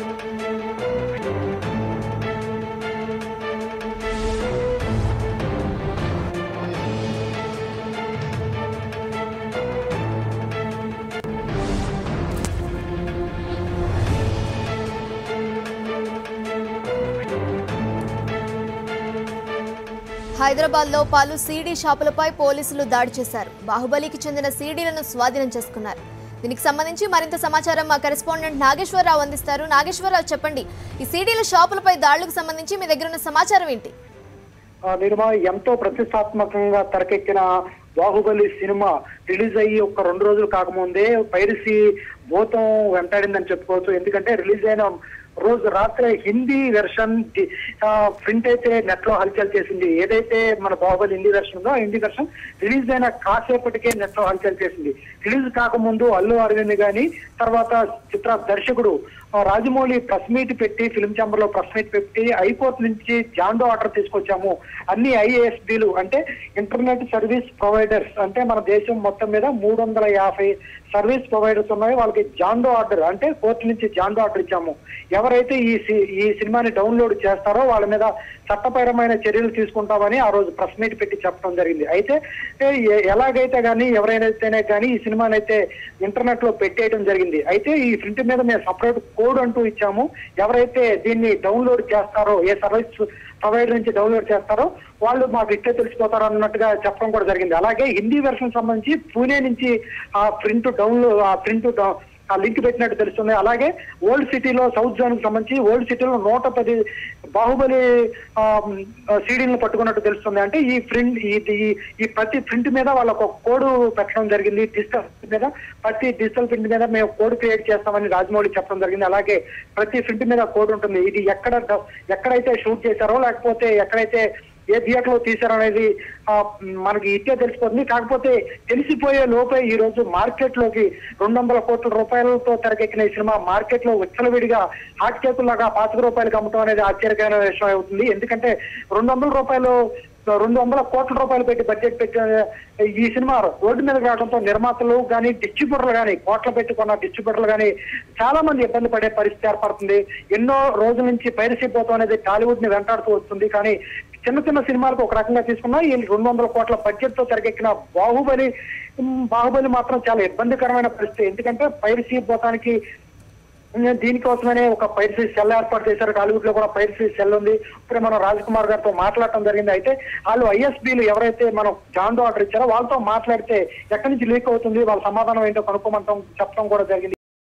హైదరాబాద్ లో పలు సీడీ షాపులపై పోలీసులు దాడి చేశారు. బాహుబలికి చెందిన సీడీలను స్వాధీనం చేసుకున్నారు. దీనికి సంబంధించి మరింత సమాచారం మా కరెస్పాండెంట్ నాగేశ్వరరావు అందిస్తారు. నాగేశ్వరరావు, చెప్పండి, ఈ సీడీల షాపులపై దాడులకు సంబంధించి మీ దగ్గర ఉన్న సమాచారం ఏంటి? నిర్మా, ఎంతో ప్రతిష్టాత్మకంగా తెరకెక్కిన బాహుబలి సినిమా రిలీజ్ అయ్యి ఒక 2 రోజులు కాకముందే పైరసీ భూతం వెంటాడిందని చెప్పుకోవచ్చు. ఎందుకంటే రిలీజ్ అయిన రోజు రాత్రి హిందీ వెర్షన్ ప్రింట్ అయితే నెట్ లో హల్చల్ చేసింది. ఏదైతే మన బాహుబలి హిందీ వెర్షన్ ఉందో ఆ హిందీ వెర్షన్ రిలీజ్ అయిన కాసేపటికే నెట్ లో హల్చల్ చేసింది. రిలీజ్ కాకముందు అల్లు అరవింద్ గాని, తర్వాత చిత్ర దర్శకుడు రాజమౌళి ప్రెస్ మీట్ పెట్టి, ఫిల్మ్ ఛాంబర్ లో ప్రెస్ మీట్ పెట్టి హైకోర్టు నుంచి జాండో ఆర్డర్ తీసుకొచ్చాము. అన్ని ఐఏఎస్బీలు అంటే ఇంటర్నెట్ సర్వీస్ ప్రొవైడర్స్, అంటే మన దేశం మొత్తం మీద 350 సర్వీస్ ప్రొవైడర్స్ ఉన్నాయి. వాళ్ళకి జాండో ఆర్డర్ అంటే కోర్టు నుంచి జాండో ఆర్డర్ ఇచ్చాము. ఎవరైతే ఈ సినిమాని డౌన్లోడ్ చేస్తారో వాళ్ళ మీద చట్టపరమైన చర్యలు తీసుకుంటామని ఆ రోజు ప్రెస్ మీట్ పెట్టి చెప్పడం జరిగింది. అయితే ఎలాగైతే కానీ ఎవరైనాతేనే కానీ ఈ సినిమాని అయితే ఇంటర్నెట్ లో పెట్టేయడం జరిగింది. అయితే ఈ ప్రింట్ మీద మేము సపరేట్ కోడ్ అంటూ ఇచ్చాము. ఎవరైతే దీన్ని డౌన్లోడ్ చేస్తారో, ఏ సర్వీస్ ప్రొవైడర్ నుంచి డౌన్లోడ్ చేస్తారో వాళ్ళు మాకు ఇట్టే తెలిసిపోతారు అన్నట్టుగా చెప్పడం కూడా జరిగింది. అలాగే హిందీ వెర్షన్ సంబంధించి పూణే నుంచి ఆ ప్రింట్ లింక్ పెట్టినట్టు తెలుస్తుంది. అలాగే ఓల్డ్ సిటీలో సౌత్ జోన్ కి సంబంధించి ఓల్డ్ సిటీలో 110 బాహుబలి సీడీలను పట్టుకున్నట్టు తెలుస్తుంది. అంటే ఈ ప్రతి ప్రింట్ మీద వాళ్ళకు ఒక కోడ్ పెట్టడం జరిగింది. ప్రతి డిజిటల్ ప్రింట్ మీద మేము కోడ్ క్రియేట్ చేస్తామని రాజమౌళి చెప్పడం జరిగింది. అలాగే ప్రతి ప్రింట్ మీద కోడ్ ఉంటుంది. ఇది ఎక్కడైతే షూట్ చేశారో లేకపోతే ఎక్కడైతే ఏ థియేటర్ లో తీశారనేది మనకి ఇట్టే తెలిసిపోతుంది. కాకపోతే తెలిసిపోయే లోపే ఈ రోజు మార్కెట్ లోకి 200 కోట్ల రూపాయలతో తెరకెక్కిన ఈ సినిమా మార్కెట్ లో విచ్చలవిడిగా హాట్ కేకుల్లాగా 25 రూపాయలకు అమ్మటం అనేది ఆశ్చర్యకరమైన విషయం అవుతుంది. ఎందుకంటే 200 కోట్ల రూపాయలు పెట్టి బడ్జెట్ పెట్టిన ఈ సినిమా రోడ్డు మీదకి రావడంతో నిర్మాతలు కానీ డిస్ట్రిబ్యూటర్లు కానీ, కోట్ల పెట్టుకున్న డిస్ట్రిబ్యూటర్లు కానీ చాలా మంది ఇబ్బంది పడే పరిస్థితి ఏర్పడుతుంది. ఎన్నో రోజుల నుంచి పైరసీ భూతం అనేది టాలీవుడ్ ని వెంటాడుతూ వస్తుంది. కానీ చిన్న సినిమాలకు ఒక రకంగా తీసుకున్నా ఈ 200 కోట్ల బడ్జెట్ తో తెరకెక్కిన బాహుబలి మాత్రం చాలా ఇబ్బందికరమైన పరిస్థితి. ఎందుకంటే పైరసీ భూతానికి దీనికోసమనే ఒక పైరసీ సెల్ ఏర్పాటు చేశారు. టాలీవుడ్ లో కూడా పైరసీ సెల్ ఉంది. ఇప్పుడే మనం రాజ్కుమార్ గారితో మాట్లాడటం జరిగింది. అయితే వాళ్ళు ఐఎస్బీలు ఎవరైతే మనం జాండో ఆర్డర్ ఇచ్చారో వాళ్ళతో మాట్లాడితే ఎక్కడి నుంచి లీక్ అవుతుంది, వాళ్ళ సమాధానం ఏంటో కనుక్కోమంటాం చెప్పడం కూడా జరిగింది.